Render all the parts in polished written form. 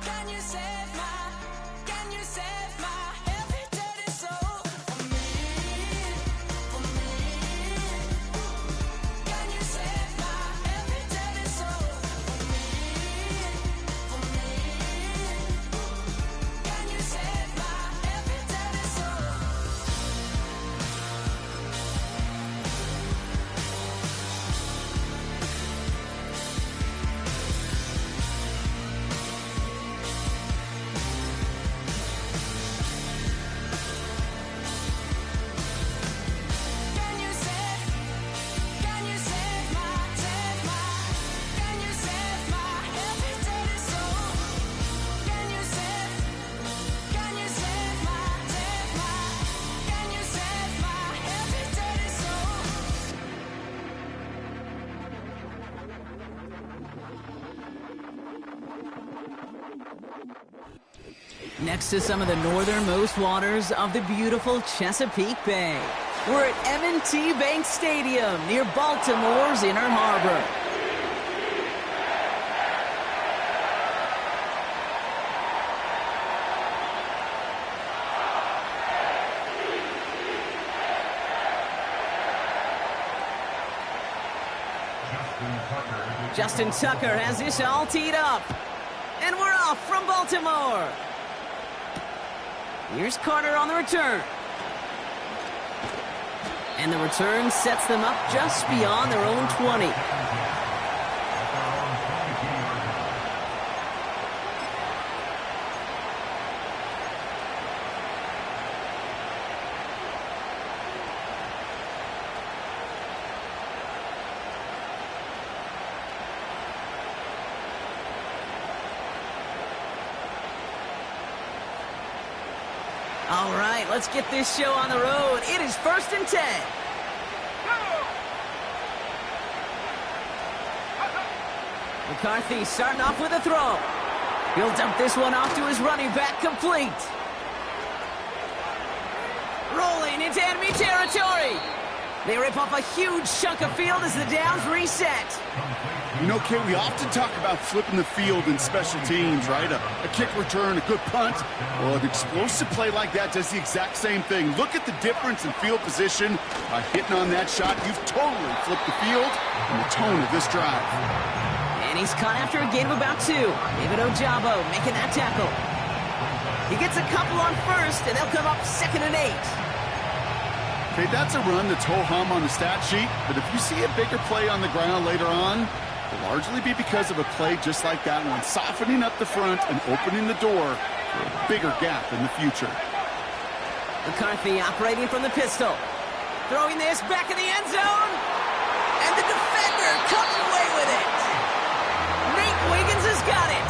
Can you save my every dirty soul for me, for me? Can you save my every dirty soul for me, for me? Can you save my every dirty soul? Can you save my, can you save my every dirty soul? Can you save my, can you save my every dirty soul? Next to some of the northernmost waters of the beautiful Chesapeake Bay, we're at M&T Bank Stadium near Baltimore's Inner Harbor. Justin Tucker has this all teed up. And we're off from Baltimore. Here's Carter on the return. And the return sets them up just beyond their own 20. All right, let's get this show on the road. It is 1st and 10. McCarthy starting off with a throw. He'll dump this one off to his running back, complete. Rolling into enemy territory. They rip off a huge chunk of field as the downs reset. You know, Kay, we often talk about flipping the field in special teams, right? A kick return, a good punt. Well, an explosive play like that does the exact same thing. Look at the difference in field position. By hitting on that shot, you've totally flipped the field and the tone of this drive. And he's caught after a gain of about 2. David Ojabo making that tackle. He gets a couple on first, and they'll come up 2nd and 8. Okay, that's a run that's ho-hum on the stat sheet, but if you see a bigger play on the ground later on, it'll largely be because of a play just like that one, softening up the front and opening the door for a bigger gap in the future. McCarthy operating from the pistol. Throwing this back in the end zone. And the defender comes away with it. Nate Wiggins has got it.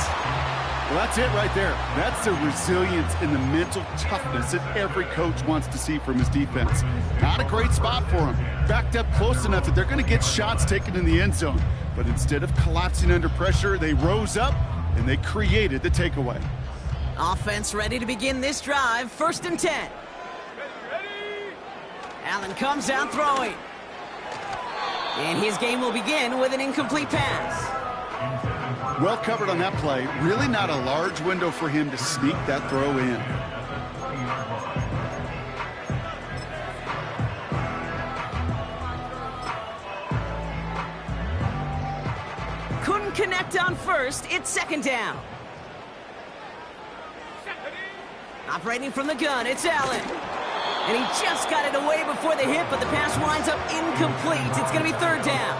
Well, that's it right there. That's the resilience and the mental toughness that every coach wants to see from his defense. Not a great spot for him. Backed up close enough that they're going to get shots taken in the end zone. But instead of collapsing under pressure, they rose up and they created the takeaway. Offense ready to begin this drive. 1st and 10. Allen comes out throwing. And his game will begin with an incomplete pass. Well covered on that play. Really not a large window for him to sneak that throw in. Couldn't connect on first. It's 2nd down. Operating from the gun, it's Allen. And he just got it away before the hit, but the pass winds up incomplete. It's going to be 3rd down.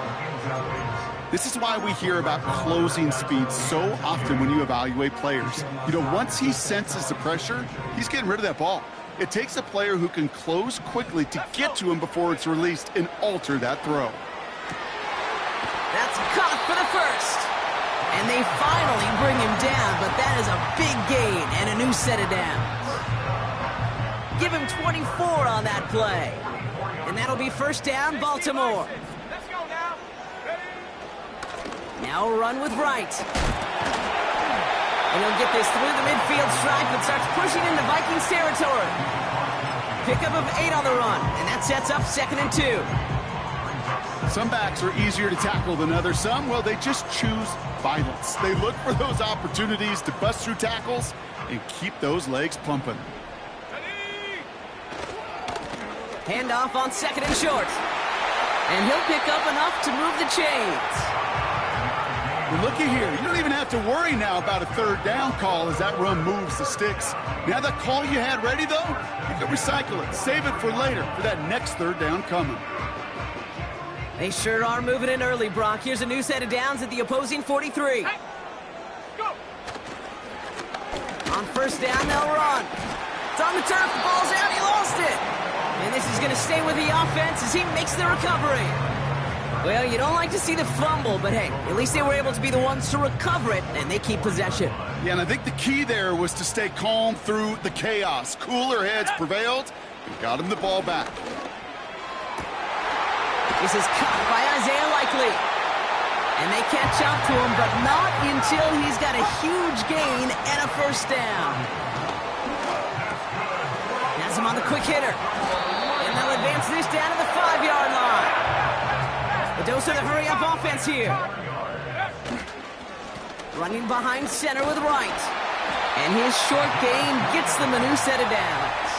This is why we hear about closing speed so often when you evaluate players. You know, once he senses the pressure, he's getting rid of that ball. It takes a player who can close quickly to get to him before it's released and alter that throw. That's caught for the first. And they finally bring him down, but that is a big gain and a new set of downs. Give him 24 on that play. And that'll be 1st down, Baltimore. Now a run with Wright. And he'll get this through the midfield stripe and starts pushing into Vikings territory. Pickup of 8 on the run, and that sets up 2nd and 2. Some backs are easier to tackle than others. Some, well, they just choose violence. They look for those opportunities to bust through tackles and keep those legs pumping. Handoff on 2nd and short. And he'll pick up enough to move the chains. Well, looky here. You don't even have to worry now about a 3rd down call as that run moves the sticks. Now that call you had ready, though, you can recycle it. Save it for later for that next 3rd down coming. They sure are moving in early, Brock. Here's a new set of downs at the opposing 43. Hey, go. On 1st down, they'll run. It's on the turf. The ball's out. He lost it. And this is going to stay with the offense as he makes the recovery. Well, you don't like to see the fumble, but hey, at least they were able to be the ones to recover it, and they keep possession. Yeah, and I think the key there was to stay calm through the chaos. Cooler heads prevailed and got him the ball back. This is caught by Isaiah Likely. And they catch up to him, but not until he's got a huge gain and a 1st down. Has him on the quick hitter. And they'll advance this down to the 5-yard line. The dose of the hurry-up offense here. Running behind center with Wright. And his short gain gets them a new set of downs.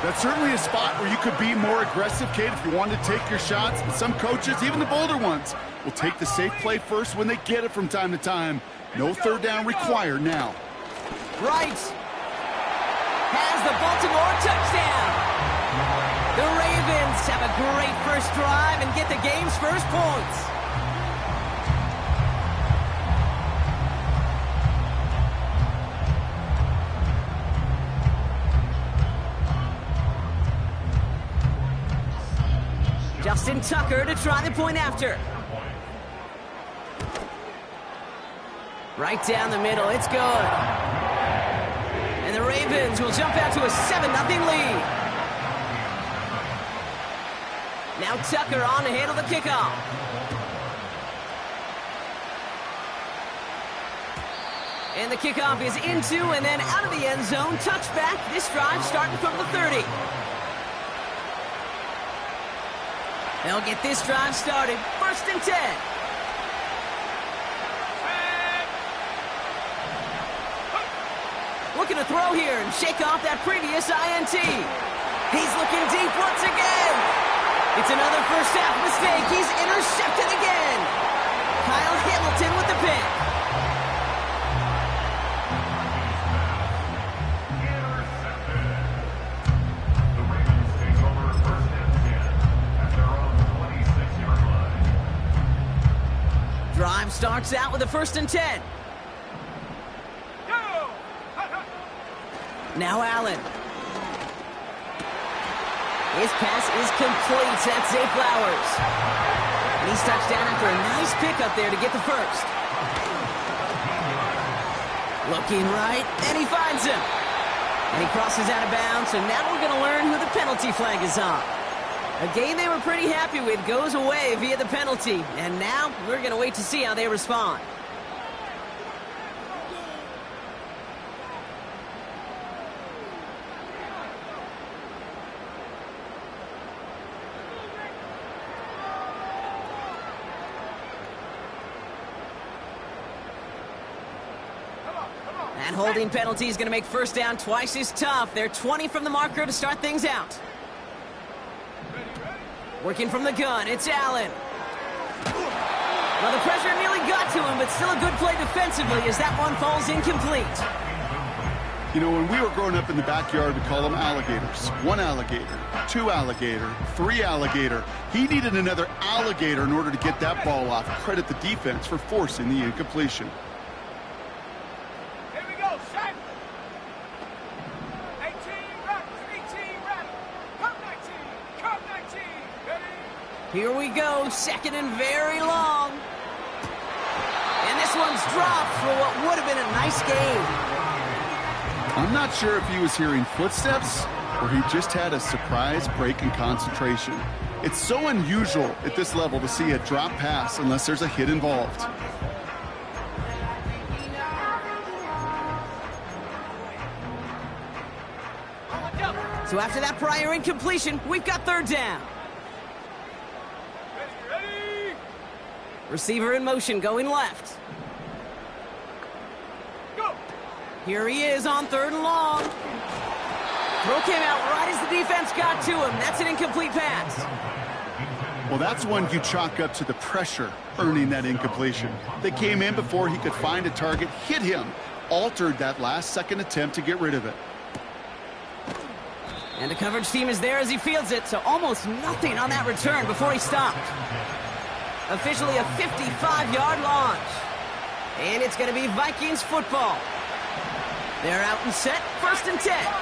That's certainly a spot where you could be more aggressive, Kate, if you wanted to take your shots. But some coaches, even the bolder ones, will take the safe play first when they get it from time to time. No 3rd down required now. Wright has the Baltimore touchdown. The Ravens have a great first drive and get the game's first points. Justin Tucker to try the point after. Right down the middle, it's good. And the Ravens will jump out to a 7-0 lead. Now Tucker on to handle the kickoff. And the kickoff is into and then out of the end zone. Touchback. This drive starting from the 30. They'll get this drive started. 1st and 10. Looking to throw here and shake off that previous INT. He's looking deep once again. It's another first half mistake. He's intercepted again. Kyle Hamilton with the pick. Drive starts out with a 1st and 10. Now Allen. His pass is complete. That's Zay Flowers. And he's touched down after a nice pickup there to get the 1st. Looking right, and he finds him. And he crosses out of bounds, so now we're going to learn who the penalty flag is on. A game they were pretty happy with goes away via the penalty. And now we're going to wait to see how they respond. That holding penalty is going to make 1st down twice as tough. They're 20 from the marker to start things out. Working from the gun, it's Allen. Well, the pressure nearly got to him, but still a good play defensively as that one falls incomplete. You know, when we were growing up in the backyard, we call them alligators. 1 alligator, 2 alligator, 3 alligator. He needed another alligator in order to get that ball off. Credit the defense for forcing the incompletion. Here we go, set. 18 reps, 18 reps. Come 19, come 19. Ready? Here we go, 2nd and very long. And this one's dropped for what would have been a nice game. I'm not sure if he was hearing footsteps or he just had a surprise break in concentration. It's so unusual at this level to see a drop pass unless there's a hit involved. So after that prior incompletion, we've got 3rd down. Ready, ready. Receiver in motion, going left. Here he is on 3rd and long. Throw came out right as the defense got to him. That's an incomplete pass. Well, that's one you chalk up to the pressure earning that incompletion. They came in before he could find a target, hit him, altered that last-second attempt to get rid of it. And the coverage team is there as he fields it, so almost nothing on that return before he stopped. Officially a 55-yard launch. And it's going to be Vikings football. They're out and set, 1st and 10.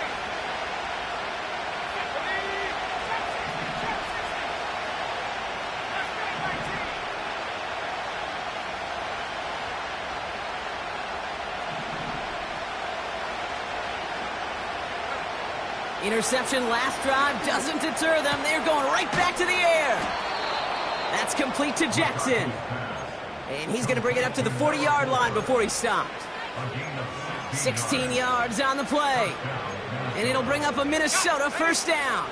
Interception last drive doesn't deter them. They're going right back to the air. That's complete to Jackson. And he's going to bring it up to the 40-yard line before he stopped. 16 yards on the play. And it'll bring up a Minnesota 1st down.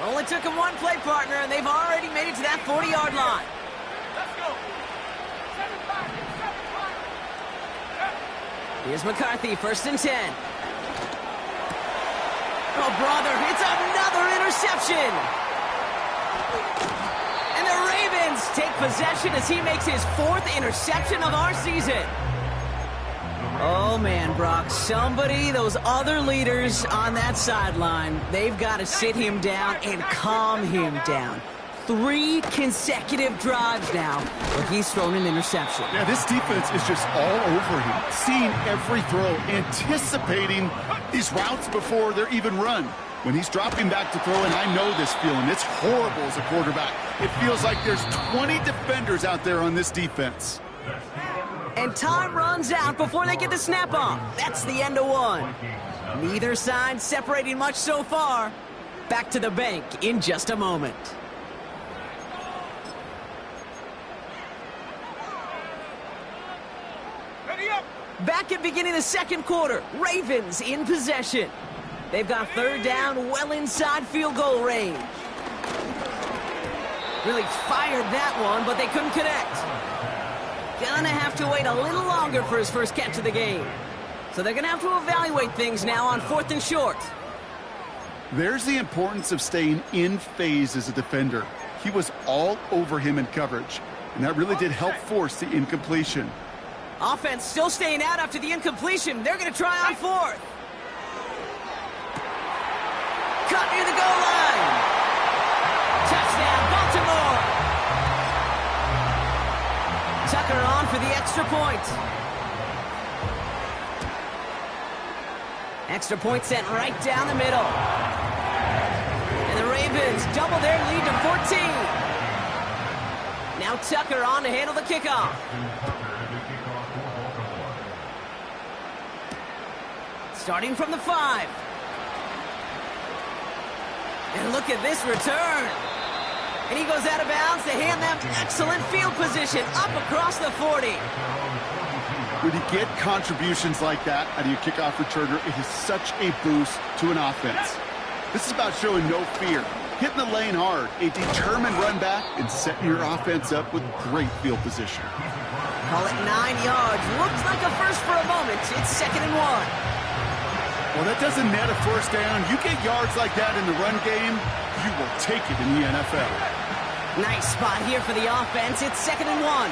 Only took him one play, partner, and they've already made it to that 40-yard line. Here's McCarthy, 1st and 10. Oh, brother, it's another interception. And the Ravens take possession as he makes his 4th interception of our season. Oh, man, Brock, those other leaders on that sideline, they've got to sit him down and calm him down. 3 consecutive drives now where he's thrown an interception. Yeah, this defense is just all over him, seeing every throw, anticipating these routes before they're even run. When he's dropping back to throw, and I know this feeling, it's horrible as a quarterback. It feels like there's 20 defenders out there on this defense. And time runs out before they get the snap off. That's the end of one. Neither side separating much so far. Back to the bank in just a moment. Back at beginning of the 2nd quarter, Ravens in possession. They've got 3rd down, well inside field goal range. Really fired that one, but they couldn't connect. Gonna have to wait a little longer for his first catch of the game. So they're gonna have to evaluate things now on 4th and short. There's the importance of staying in phase as a defender. He was all over him in coverage, and that really did help force the incompletion. Offense still staying out after the incompletion. They're going to try on 4th. Cut near the goal line. Touchdown, Baltimore. Tucker on for the extra point. Extra point sent right down the middle. And the Ravens double their lead to 14. Now Tucker on to handle the kickoff. Starting from the 5. And look at this return. And he goes out of bounds to hand them excellent field position up across the 40. When you get contributions like that out of your kickoff returner, it is such a boost to an offense. This is about showing no fear, hitting the lane hard, a determined run back, and setting your offense up with great field position. Call it 9 yards. Looks like a first for a moment. It's 2nd and 1. Well, that doesn't net a 1st down. You get yards like that in the run game, you will take it in the NFL. Nice spot here for the offense. It's 2nd and 1.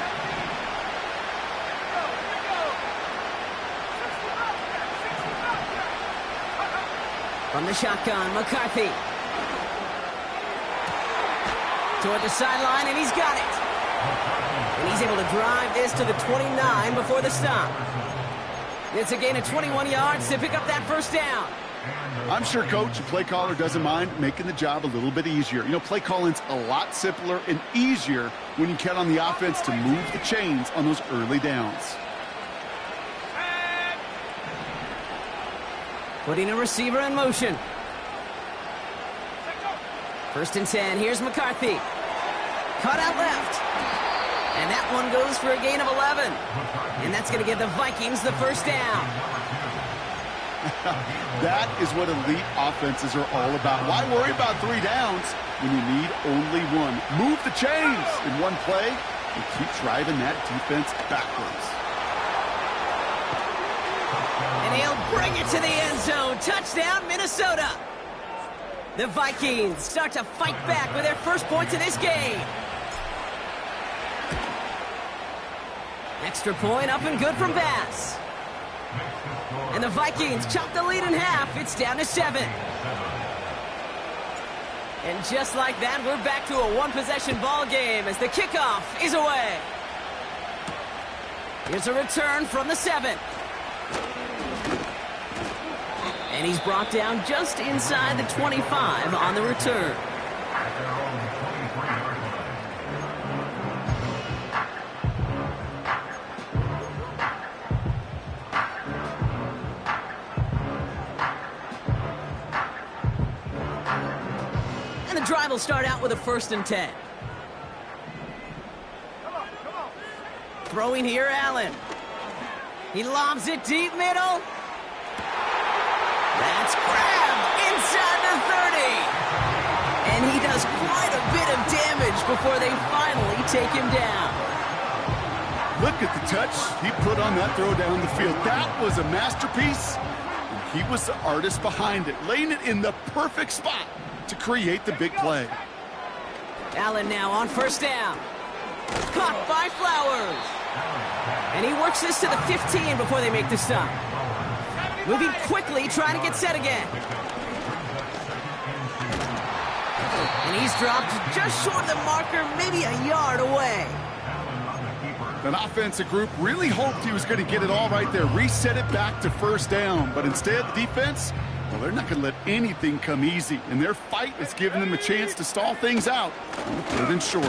From the shotgun, McCarthy. Toward the sideline, and he's got it. And he's able to drive this to the 29 before the stop. It's a gain of 21 yards to pick up that 1st down. I'm sure coach and play caller doesn't mind making the job a little bit easier. You know, play calling's a lot simpler and easier when you count on the offense to move the chains on those early downs. Putting a receiver in motion. 1st and 10. Here's McCarthy. Cut out left. And that one goes for a gain of 11. And that's going to give the Vikings the 1st down. That is what elite offenses are all about. Why worry about 3 downs when you need only 1? Move the chains in one play, and keep driving that defense backwards. And he'll bring it to the end zone. Touchdown, Minnesota. The Vikings start to fight back with their first points of this game. Extra point up and good from Bass. And the Vikings chop the lead in half. It's down to 7. And just like that, we're back to a one-possession ball game as the kickoff is away. Here's a return from the 7. And he's brought down just inside the 25 on the return. And the drive will start out with a 1st and 10. Throwing here, Allen. He lobs it deep middle. That's grabbed inside the 30. And he does quite a bit of damage before they finally take him down. Look at the touch he put on that throw down the field. That was a masterpiece. And he was the artist behind it, laying it in the perfect spot to create the big play. Allen now on 1st down. Caught by Flowers. And he works this to the 15 before they make the stop. Moving quickly, trying to get set again. And he's dropped just short of the marker, maybe a yard away. An offensive group really hoped he was going to get it all right there, reset it back to 1st down. But instead, the defense, well, they're not going to let anything come easy. And their fight is giving them a chance to stall things out. Third and short.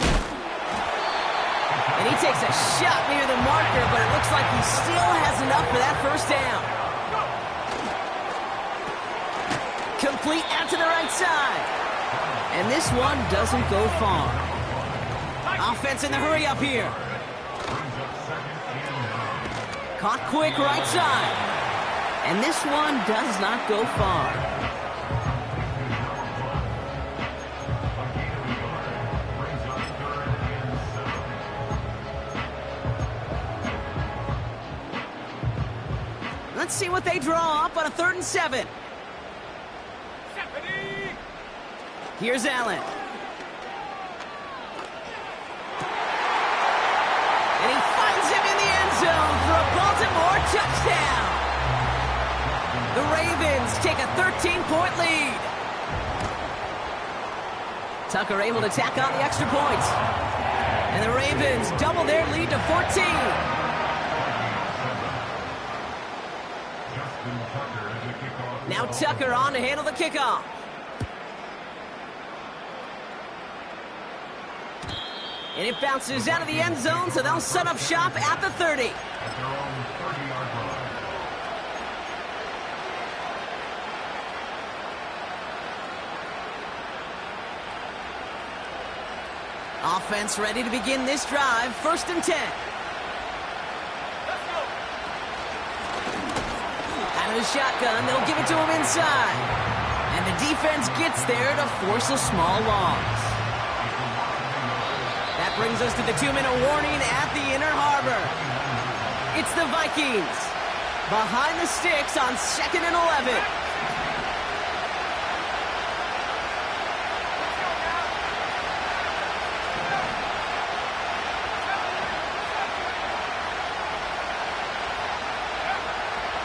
And he takes a shot near the marker, but it looks like he still has enough for that 1st down. Complete out to the right side. And this one doesn't go far. Offense in the hurry up here. Caught quick right side. And this one does not go far. Let's see what they draw up on a 3rd and 7. Here's Allen. And he finds him in the end zone for a Baltimore touchdown. The Ravens take a 13-point lead. Tucker able to tack on the extra point. And the Ravens double their lead to 14. Now Tucker on to handle the kickoff. And it bounces out of the end zone, so they'll set up shop at the 30. Offense ready to begin this drive. 1st and 10. Out of the shotgun, they'll give it to him inside. And the defense gets there to force a small loss. That brings us to the 2-minute warning at the inner harbor. It's the Vikings behind the sticks on 2nd and 11.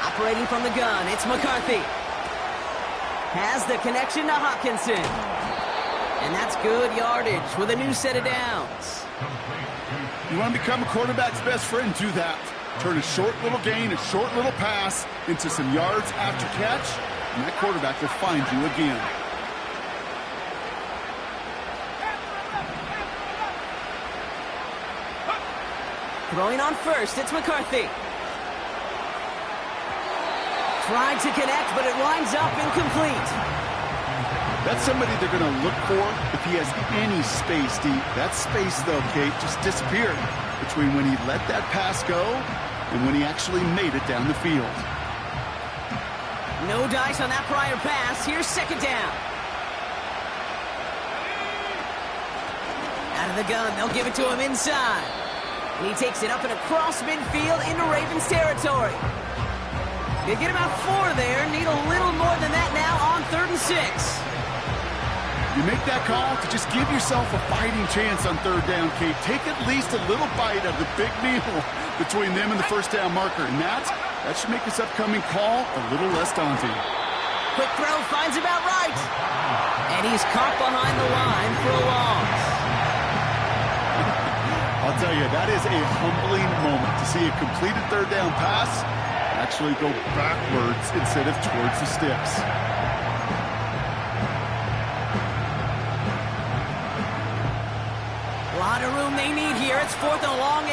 Operating from the gun, it's McCarthy. Has the connection to Hawkinson. And that's good yardage with a new set of downs. You want to become a quarterback's best friend, do that. Turn a short little gain, a short little pass into some yards after catch, and that quarterback will find you again. Throwing on 1st, it's McCarthy. Tried to connect, but it winds up incomplete. That's somebody they're going to look for if he has any space deep. That space, though, Kate, just disappeared between when he let that pass go and when he actually made it down the field. No dice on that prior pass. Here's 2nd down. Out of the gun, they'll give it to him inside. And he takes it up and across midfield into Ravens territory. They get about 4 there. Need a little more than that now on 3rd and 6. You make that call to just give yourself a fighting chance on 3rd down, Kate. Take at least a little bite of the big meal between them and the 1st down marker. And that should make this upcoming call a little less daunting. Quick throw finds about right. And he's caught behind the line for a loss. I'll tell you, that is a humbling moment to see a completed 3rd down pass actually go backwards instead of towards the sticks. A lot of room they need here. It's 4th and a long 8.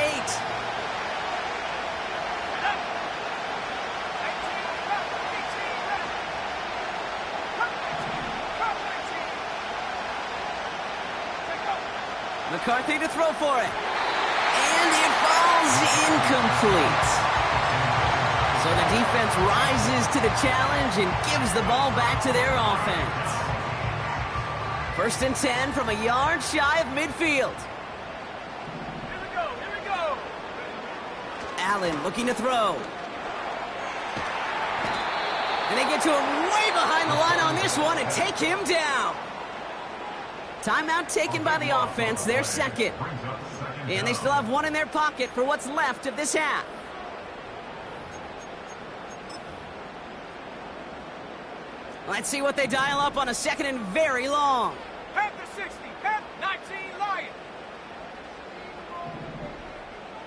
McCarthy to throw for it. And it falls incomplete. So the defense rises to the challenge and gives the ball back to their offense. 1st and 10 from a yard shy of midfield. Here we go. Allen looking to throw. And they get to him way behind the line on this one and take him down. Timeout taken by the offense, their 2nd. And they still have 1 in their pocket for what's left of this half. Let's see what they dial up on a 2nd and very long. Panther 60, Panther 19, Lion.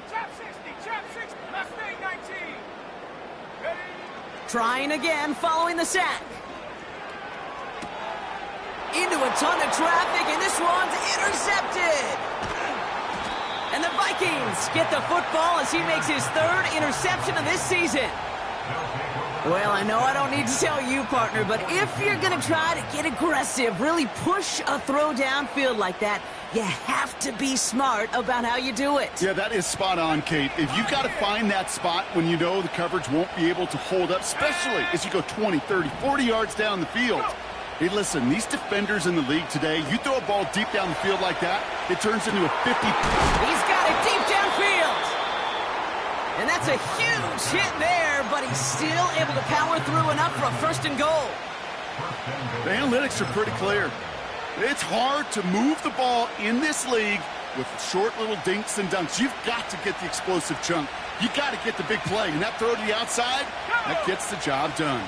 Trap 60, Mustang 19. Ready? Trying again following the sack. Into a ton of traffic, and this one's intercepted. And the Vikings get the football as he makes his 3rd interception of this season. Well, I know I don't need to tell you, partner, but if you're going to try to get aggressive, really push a throw downfield like that, you have to be smart about how you do it. Yeah, that is spot on, Kate. If you've got to find that spot when you know the coverage won't be able to hold up, especially as you go 20, 30, 40 yards down the field. Hey, listen, these defenders in the league today, you throw a ball deep down the field like that, it turns into a 50. He's got it deep downfield. And that's a huge hit there, but he's still able to power through enough for a 1st and goal. The analytics are pretty clear. It's hard to move the ball in this league with short little dinks and dunks. You've got to get the explosive chunk. You got to get the big play. And that throw to the outside, that gets the job done.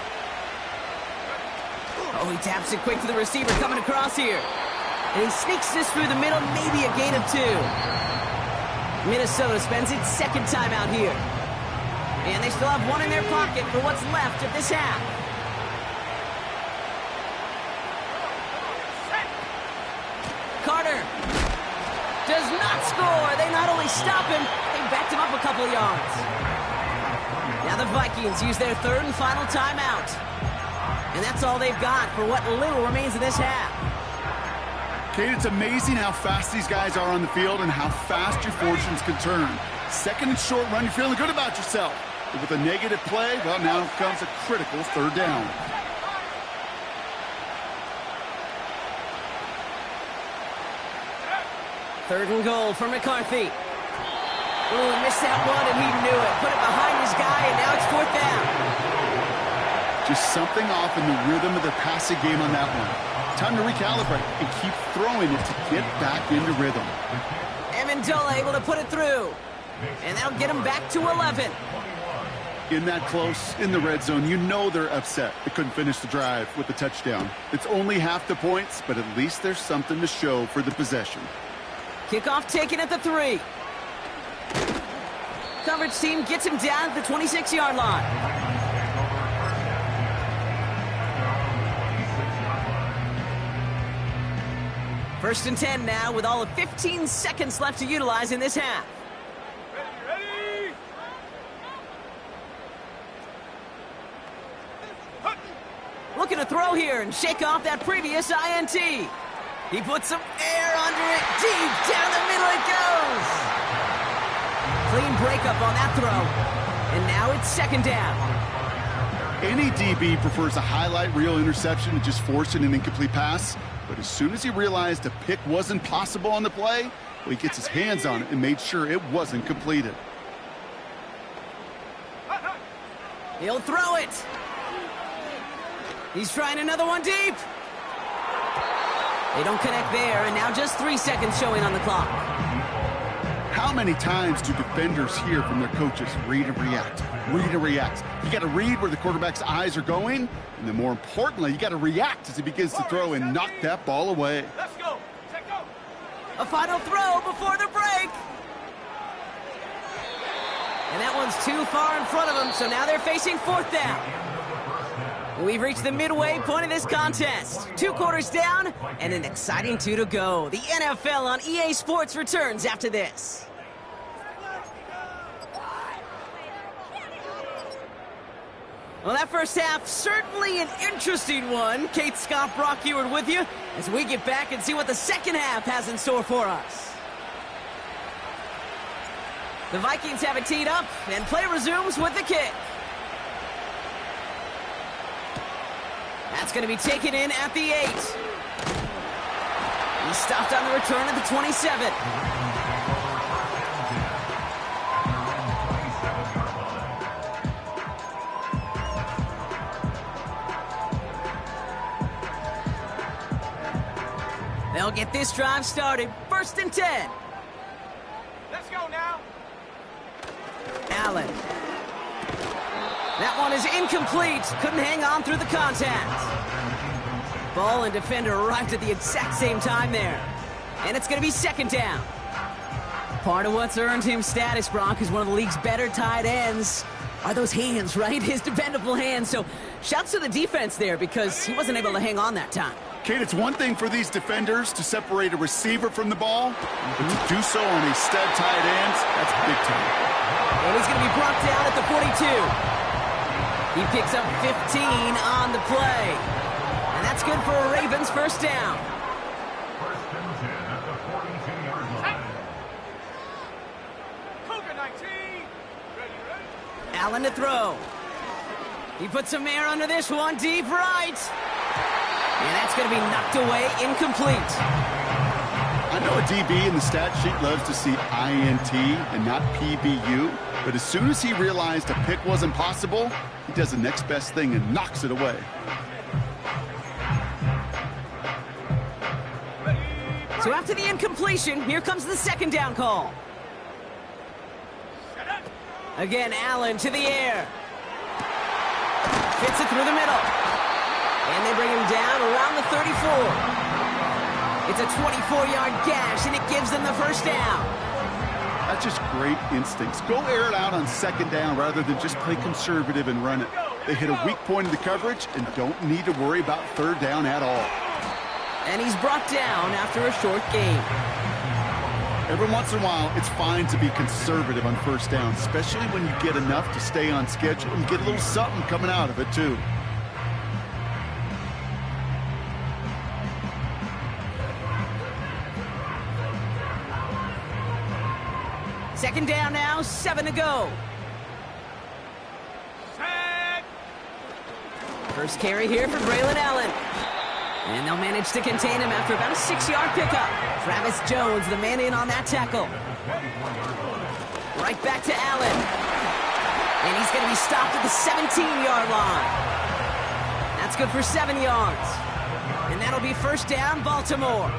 Oh, he taps it quick to the receiver coming across here. And he sneaks this through the middle, maybe a gain of 2. Minnesota spends its 2nd time out here. And they still have 1 in their pocket for what's left of this half. Carter does not score. They not only stop him, they backed him up a couple of yards. Now the Vikings use their 3rd and final timeout. And that's all they've got for what little remains of this half. Kate, it's amazing how fast these guys are on the field and how fast your fortunes can turn. 2nd and short run, you're feeling good about yourself. But with a negative play, well, now comes a critical 3rd down. Third and goal for McCarthy. Ooh, missed that one, and he knew it. Put it behind his guy, and now it's 4th down. Just something off in the rhythm of the passing game on that one. Time to recalibrate and keep throwing it to get back into rhythm. Amendola able to put it through. And that'll get him back to 11. In that close, in the red zone, you know they're upset. They couldn't finish the drive with the touchdown. It's only half the points, but at least there's something to show for the possession. Kickoff taken at the 3. Coverage team gets him down at the 26-yard line. First and 10 now with all of 15 seconds left to utilize in this half. Ready? Looking to throw here and shake off that previous INT. He puts some air under it. Deep down the middle it goes. Clean breakup on that throw. And now it's 2nd down. Any DB prefers a highlight reel interception to just forcing an incomplete pass. But as soon as he realized a pick wasn't possible on the play, well, he gets his hands on it and made sure it wasn't completed. He'll throw it. He's trying another one deep. They don't connect there, and now just 3 seconds showing on the clock. How many times do defenders hear from their coaches, read and react, read and react? You got to read where the quarterback's eyes are going, and then more importantly, you got to react as he begins to throw and knock that ball away. Let's go. Take go. A final throw before the break. And that one's too far in front of them, so now they're facing fourth down. We've reached the midway point of this contest. 2 quarters down, and an exciting 2 to go. The NFL on EA Sports returns after this. Well, that first half, certainly an interesting one. Kate, Scott, Brock Eward with you as we get back and see what the second half has in store for us. The Vikings have it teed up, and play resumes with the kick. That's going to be taken in at the 8. He's stopped on the return at the 27. They'll get this drive started. 1st and 10. Let's go now. Allen. That one is incomplete. Couldn't hang on through the contact. Ball and defender arrived at the exact same time there. And it's going to be 2nd down. Part of what's earned him status, Brock, is one of the league's better tight ends. Are those hands, right? His dependable hands. So shouts to the defense there because he wasn't able to hang on that time. Kate, it's one thing for these defenders to separate a receiver from the ball, but to do so on a stud tight end, that's big time. And he's going to be brought down at the 42. He picks up 15 on the play. And that's good for a Ravens 1st down. First and 10 at the 42-yard line. Cougar 19. Ready. Allen to throw. He puts some air under this one, deep right. And that's going to be knocked away, incomplete. I know a DB in the stat sheet loves to see INT and not PBU, but as soon as he realized a pick wasn't possible, he does the next best thing and knocks it away. So after the incompletion, here comes the 2nd down call. Again, Allen to the air. Fits it through the middle. And they bring him down around the 34. It's a 24-yard gash, and it gives them the 1st down. That's just great instincts. Go air it out on 2nd down rather than just play conservative and run it. They hit a weak point in the coverage and don't need to worry about 3rd down at all. And he's brought down after a short gain. Every once in a while, it's fine to be conservative on 1st down, especially when you get enough to stay on schedule and get a little something coming out of it, too. Second down now, 7 to go. Set. First carry here for Braylon Allen. And they'll manage to contain him after about a 6-yard pickup. Travis Jones, the man in on that tackle. Right back to Allen. And he's going to be stopped at the 17-yard line. That's good for 7 yards. And that'll be 1st down, Baltimore.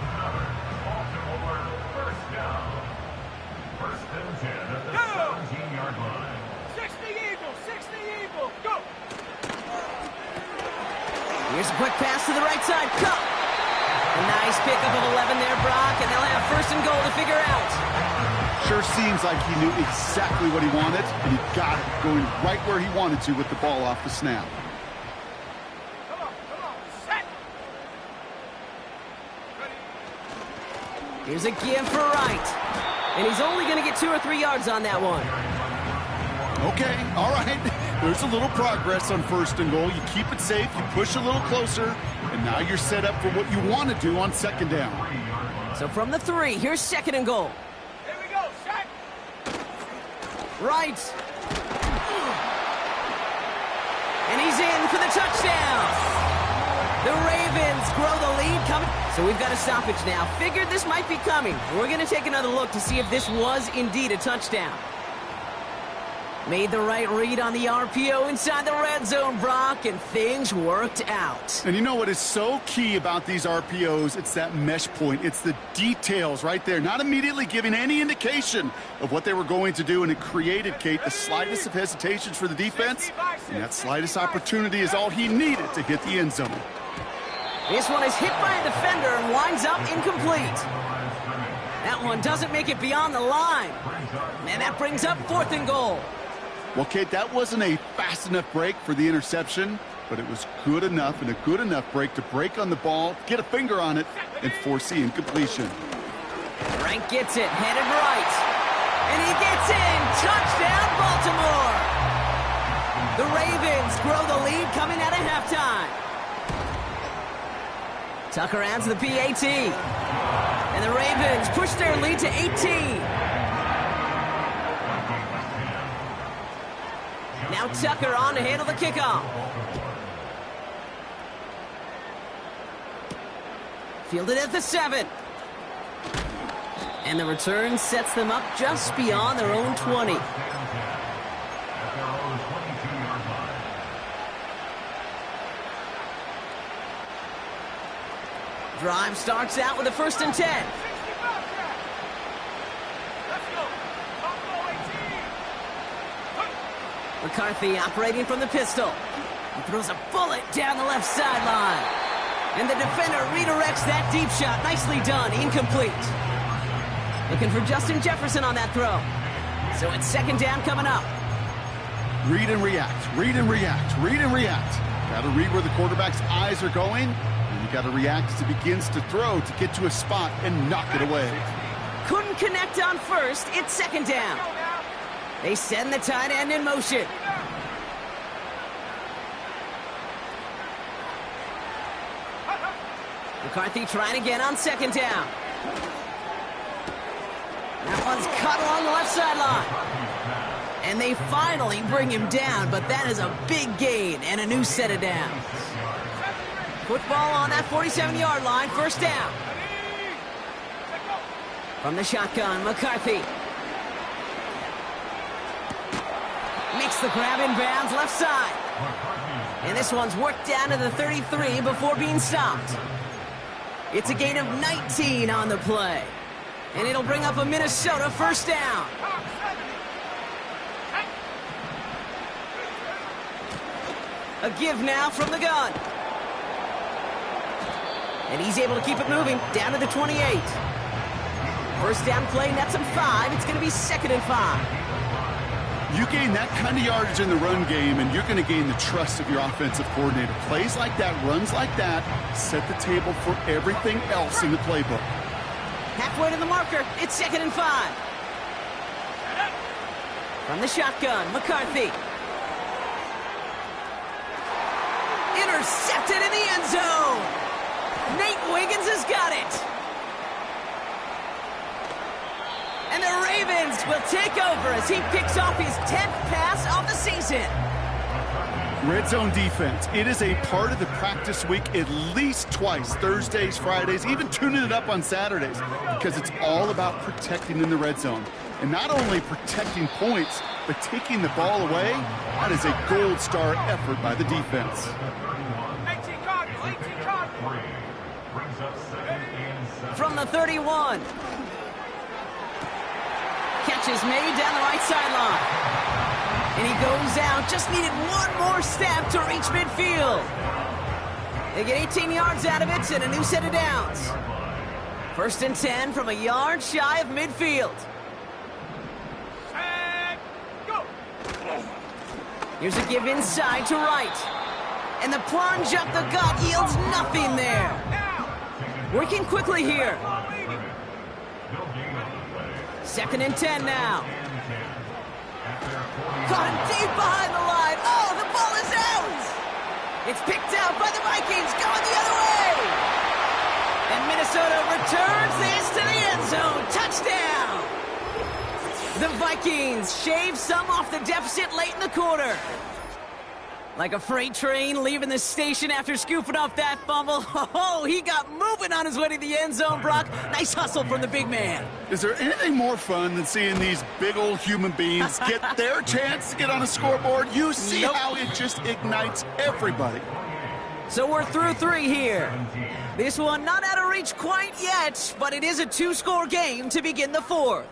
First and 10 at the 17-yard line. 60 Eagle. 60 Eagle. Go. Here's a quick pass to the right side. Cup. A nice pickup of 11 there, Brock, and they'll have 1st and goal to figure out. Sure seems like he knew exactly what he wanted, and he got it, going right where he wanted to with the ball off the snap. Come on. Set. Ready. Here's a give for Wright. And he's only going to get 2 or 3 yards on that one. Okay, all right. There's a little progress on 1st and goal. You keep it safe, you push a little closer, and now you're set up for what you want to do on 2nd down. So from the 3, here's 2nd and goal. Here we go. Set. Right. And he's in. in for the touchdown. The Ravens grow the lead coming. So we've got a stoppage now. Figured this might be coming. We're going to take another look to see if this was indeed a touchdown. Made the right read on the RPO inside the red zone, Brock, and things worked out. And you know what is so key about these RPOs? It's that mesh point. It's the details right there. Not immediately giving any indication of what they were going to do, and it created, Kate, the slightest of hesitations for the defense. And that slightest opportunity is all he needed to hit the end zone. This one is hit by a defender and winds up incomplete. That one doesn't make it beyond the line. And that brings up 4th and goal. Well, Kate, that wasn't a fast enough break for the interception, but it was good enough and a good enough break to break on the ball, get a finger on it, and force the incompletion. Frank gets it, headed right. And he gets in. Touchdown, Baltimore. The Ravens grow the lead coming out of halftime. Tucker adds the PAT. And the Ravens push their lead to 18. Now Tucker on to handle the kickoff. Fielded at the 7. And the return sets them up just beyond their own 20. Drive starts out with a 1st and 10. McCarthy operating from the pistol. He throws a bullet down the left sideline. And the defender redirects that deep shot. Nicely done. Incomplete. Looking for Justin Jefferson on that throw. So it's 2nd down coming up. Read and react, read and react, read and react. Got to read where the quarterback's eyes are going, and you got to react as he begins to throw to get to a spot and knock it away. Couldn't connect on 1st. It's 2nd down. They send the tight end in motion. McCarthy trying again on 2nd down. That one's cut along the left sideline. And they finally bring him down, but that is a big gain and a new set of downs. Football on that 47-yard line, 1st down. From the shotgun, McCarthy. Makes the grab in bounds left side. And this one's worked down to the 33 before being stopped. It's a gain of 19 on the play. And it'll bring up a Minnesota 1st down. A give now from the gun. And he's able to keep it moving down to the 28. 1st down play, nets him 5. It's going to be 2nd and 5. You gain that kind of yardage in the run game, and you're going to gain the trust of your offensive coordinator. Plays like that, runs like that, set the table for everything else in the playbook. Halfway to the marker, it's 2nd and 5. From the shotgun, McCarthy. Intercepted in the end zone. Nate Wiggins has got it. And the Ravens will take over as he picks off his 10th pass of the season. Red zone defense. It is a part of the practice week at least twice, Thursdays, Fridays, even tuning it up on Saturdays, because it's all about protecting in the red zone. And not only protecting points, but taking the ball away. That is a gold star effort by the defense. 18 Cardinals, 18 Cardinals. From the 31. Catch is made down the right sideline. And he goes out. Just needed one more step to reach midfield. They get 18 yards out of it and a new set of downs. 1st and 10 from a yard shy of midfield. And go. Here's a give inside to right. And the plunge up the gut yields nothing there. Working quickly here. 2nd and 10 now. Caught him deep behind the line. Oh, the ball is out. It's picked out by the Vikings, going the other way. And Minnesota returns this to the end zone. Touchdown. The Vikings shave some off the deficit late in the quarter. Like a freight train leaving the station after scooping up that fumble. Oh, he got moving on his way to the end zone, Brock. Nice hustle from the big man. Is there anything more fun than seeing these big old human beings get their chance to get on a scoreboard? You see how it just ignites everybody. So we're through 3 here. This one not out of reach quite yet, but it is a 2-score game to begin the 4th.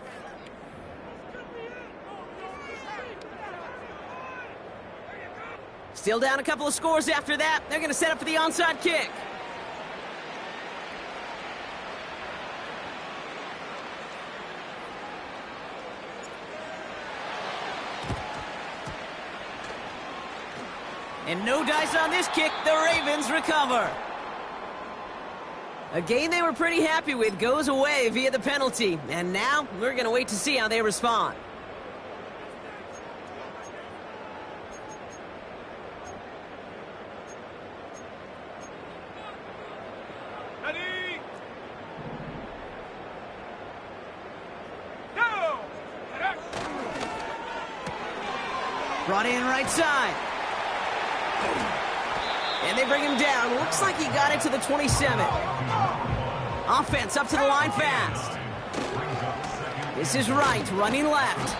Still down a couple of scores after that. They're going to set up for the onside kick. And no dice on this kick. The Ravens recover. A game they were pretty happy with goes away via the penalty. And now we're going to wait to see how they respond. Brought in right side. And they bring him down. Looks like he got it to the 27. Offense up to the line fast. This is right, running left.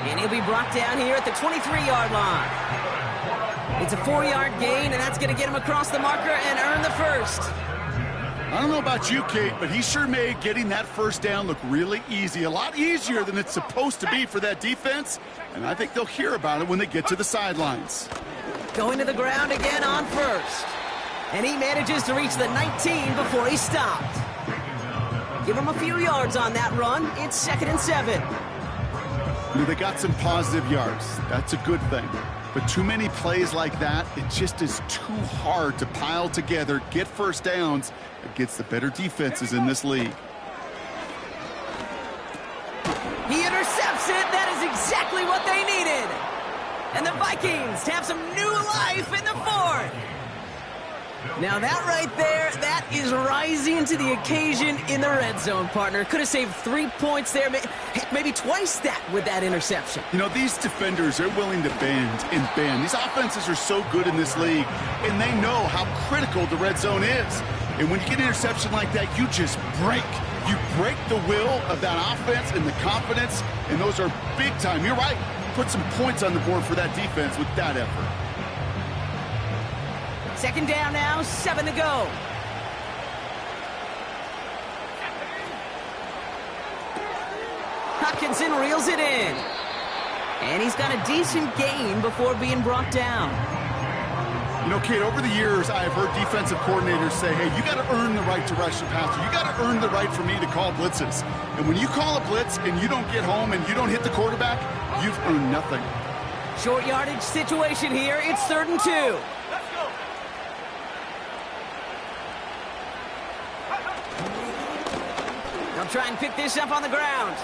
And he'll be brought down here at the 23-yard line. It's a 4-yard gain, and that's going to get him across the marker and earn the first. I don't know about you, Kate, but he sure made getting that first down look really easy. A lot easier than it's supposed to be for that defense. And I think they'll hear about it when they get to the sidelines. Going to the ground again on first. And he manages to reach the 19 before he stopped. Give him a few yards on that run. It's 2nd and 7. You know, they got some positive yards. That's a good thing. But too many plays like that, it just is too hard to pile together, get first downs against the better defenses in this league. He intercepts it. That is exactly what they needed. And the Vikings have some new life in the 4th. Now that right there, that is rising to the occasion in the red zone, partner. Could have saved 3 points there, maybe twice that with that interception. You know, these defenders are willing to bend and bend. These offenses are so good in this league, and they know how critical the red zone is. And when you get an interception like that, you just break. You break the will of that offense and the confidence, and those are big time. You're right. Put some points on the board for that defense with that effort. 2nd down now, 7 to go. Hutchinson reels it in. And he's got a decent gain before being brought down. You know, Kate, over the years, I've heard defensive coordinators say, hey, you got to earn the right to rush the passer. You got to earn the right for me to call blitzes. And when you call a blitz and you don't get home and you don't hit the quarterback, you've earned nothing. Short yardage situation here. It's 3rd and 2. They'll try and pick this up on the ground.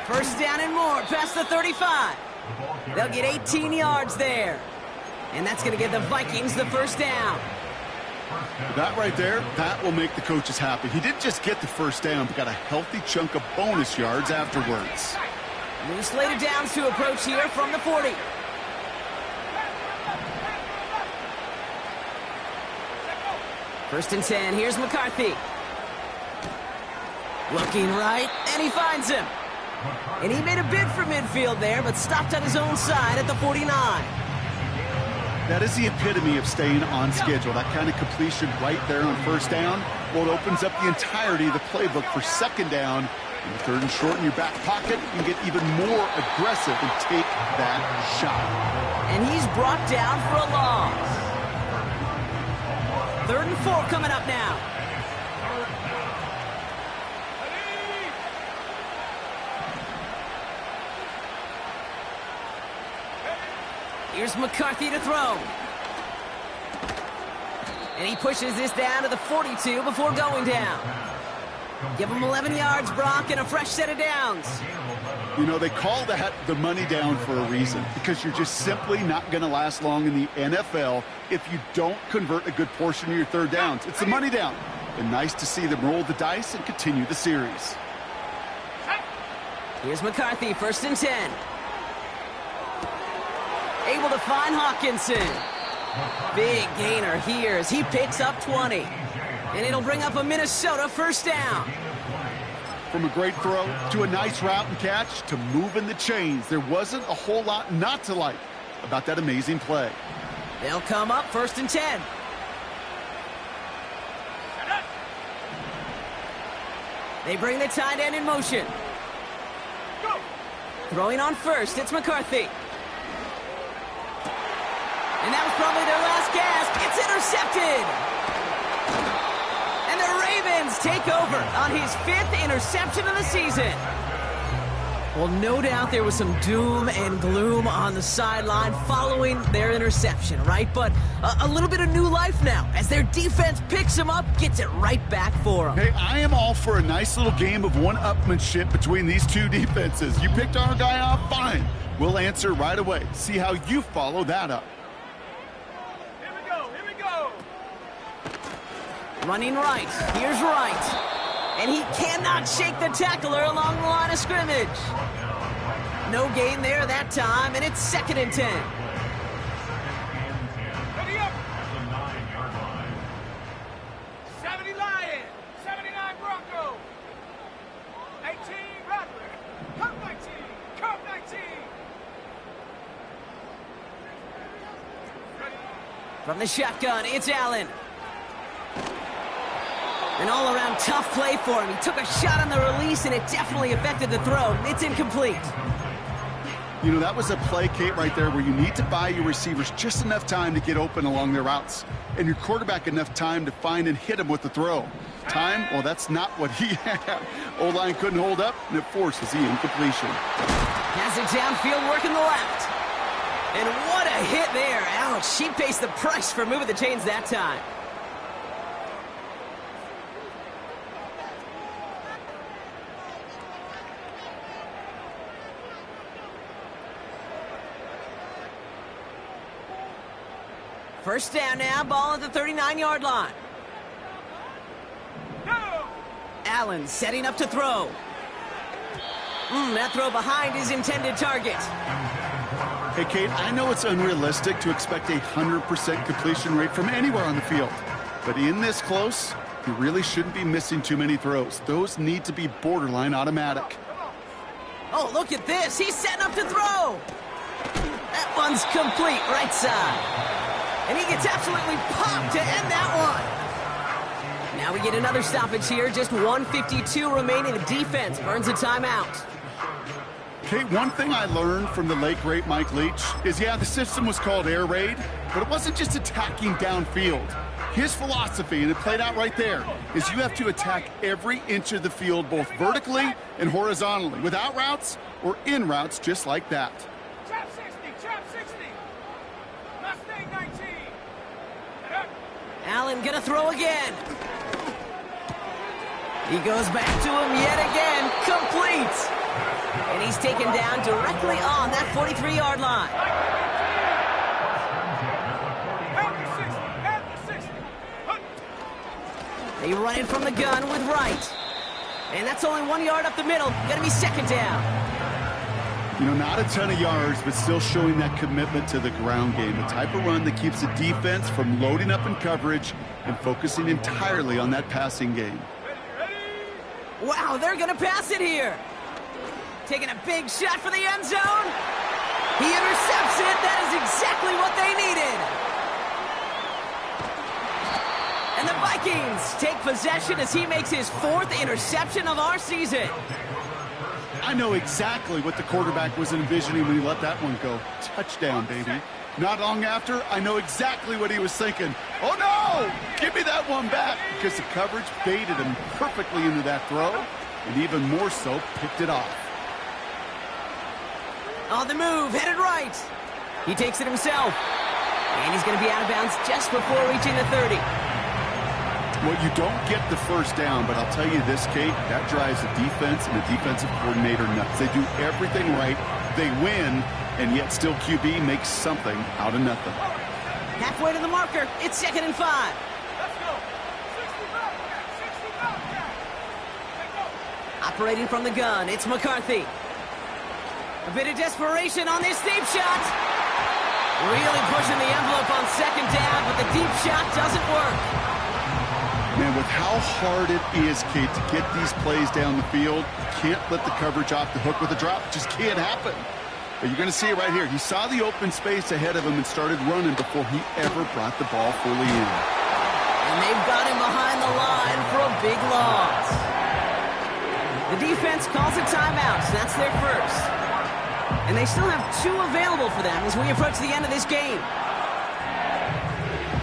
1st down and more past the 35. They'll get 18 yards there. And that's going to give the Vikings the 1st down. That right there, that will make the coaches happy. He didn't just get the 1st down, but got a healthy chunk of bonus yards afterwards. New slate of downs to approach here from the 40. First and 10, here's McCarthy. Looking right, and he finds him. And he made a bid for midfield there, but stopped on his own side at the 49. That is the epitome of staying on schedule. That kind of completion right there on 1st down. Well, it opens up the entirety of the playbook for 2nd down. And 3rd and short in your back pocket, you can get even more aggressive and take that shot. And he's brought down for a loss. 3rd and 4 coming up now. Here's McCarthy to throw. And he pushes this down to the 42 before going down. Give him 11 yards, Brock, and a fresh set of downs. You know, they call that the money down for a reason, because you're just simply not going to last long in the NFL if you don't convert a good portion of your 3rd downs. It's the money down. And nice to see them roll the dice and continue the series. Here's McCarthy, 1st and 10. Able to find Hawkinson. Big gainer here as he picks up 20. And it'll bring up a Minnesota first down. From a great throw to a nice route and catch to moving the chains, there wasn't a whole lot not to like about that amazing play. They'll come up 1st and 10. They bring the tight end in motion. Throwing on first, it's McCarthy. And that was probably their last gasp. It's intercepted. And the Ravens take over on his 5th interception of the season. Well, no doubt there was some doom and gloom on the sideline following their interception, right? But a little bit of new life now as their defense picks him up, gets it right back for him. Hey, I am all for a nice little game of one-upmanship between these two defenses. You picked our guy off, fine. We'll answer right away. See how you follow that up. Here we go. Running right. Here's Wright. And he cannot shake the tackler along the line of scrimmage. No gain there that time, and it's 2nd and 10. Ready up. 70 Lions, 79 Broncos. 18 Rattler. Come 19. Come 19. From the shotgun, it's Allen. An all-around tough play for him. He took a shot on the release, and it definitely affected the throw. It's incomplete. You know, that was a play, Kate, right there where you need to buy your receivers just enough time to get open along their routes, and your quarterback enough time to find and hit him with the throw. Time? Well, that's not what he had. O-line couldn't hold up, and it forces the incompletion. Has it downfield, working the left. And what a hit there. Ouch, she pays the price for moving the chains that time. First down now, ball at the 39-yard line. Go. Allen setting up to throw. That throw behind his intended target. Hey, Kate, I know it's unrealistic to expect a 100% completion rate from anywhere on the field. But in this close, you really shouldn't be missing too many throws. Those need to be borderline automatic. Oh, look at this. He's setting up to throw. That one's complete, right side. And he gets absolutely popped to end that one. Now we get another stoppage here. Just 1:52 remaining. The defense burns a timeout. Kate, one thing I learned from the late, great Mike Leach is, yeah, the system was called air raid, but it wasn't just attacking downfield. His philosophy, and it played out right there, is you have to attack every inch of the field, both vertically and horizontally, without routes or in routes just like that. Chop 60. Mustang 19. Allen gonna throw again. He goes back to him yet again. Complete. And he's taken down directly on that 43-yard line. After 60. They run it from the gun with Wright. And that's only 1 yard up the middle. Gonna be 2nd down. You know, not a ton of yards, but still showing that commitment to the ground game. The type of run that keeps the defense from loading up in coverage and focusing entirely on that passing game. Wow, they're gonna pass it here. Taking a big shot for the end zone. He intercepts it. That is exactly what they needed. And the Vikings take possession as he makes his 4th interception of our season. I know exactly what the quarterback was envisioning when he let that one go. Touchdown, baby. Not long after, I know exactly what he was thinking. Oh, no! Give me that one back, because the coverage baited him perfectly into that throw, and even more so, picked it off. On the move, headed right. He takes it himself. And he's going to be out of bounds just before reaching the 30. Well, you don't get the first down, but I'll tell you this, Kate, that drives the defense and the defensive coordinator nuts. They do everything right, they win, and yet still QB makes something out of nothing. Halfway to the marker, it's 2nd and 5. Let's go. 60 Bobcat. Let's go. Operating from the gun, it's McCarthy. A bit of desperation on this deep shot. Really pushing the envelope on second down, but the deep shot doesn't work. Man, with how hard it is, Kate, to get these plays down the field, you can't let the coverage off the hook with a drop. It just can't happen. But you're going to see it right here. He saw the open space ahead of him and started running before he ever brought the ball fully in. And they've got him behind the line for a big loss. The defense calls a timeout, so that's their first. And they still have 2 available for them as we approach the end of this game.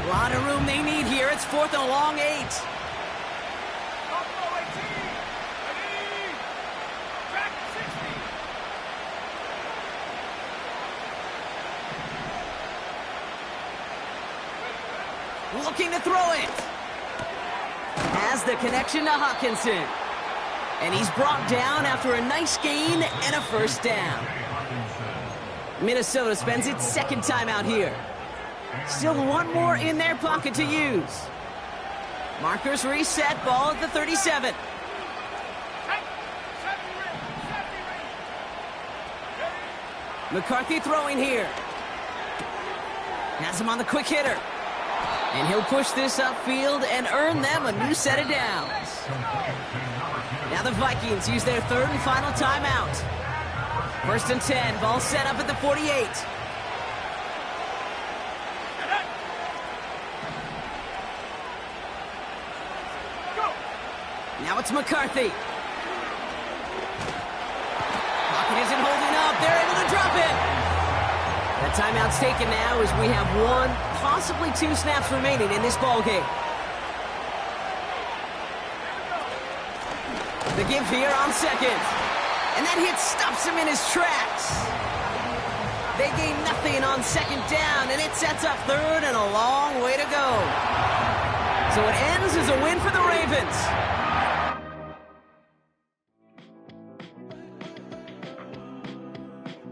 A lot of room they need here. It's 4th and a long 8. Looking to throw it. Has the connection to Hawkinson. And he's brought down after a nice gain and a first down. Minnesota spends its second timeout here. Still 1 more in their pocket to use. Markers reset, ball at the 37. McCarthy throwing here. Has him on the quick hitter. And he'll push this upfield and earn them a new set of downs. Now the Vikings use their 3rd and final timeout. 1st and 10, ball set up at the 48. Now it's McCarthy. Pocket isn't holding up. They're able to drop it. The timeout's taken now as we have 1, possibly 2 snaps remaining in this ball game. The give here on second. And that hit stops him in his tracks. They gain nothing on second down, and it sets up 3rd and a long way to go. So it ends as a win for the Ravens.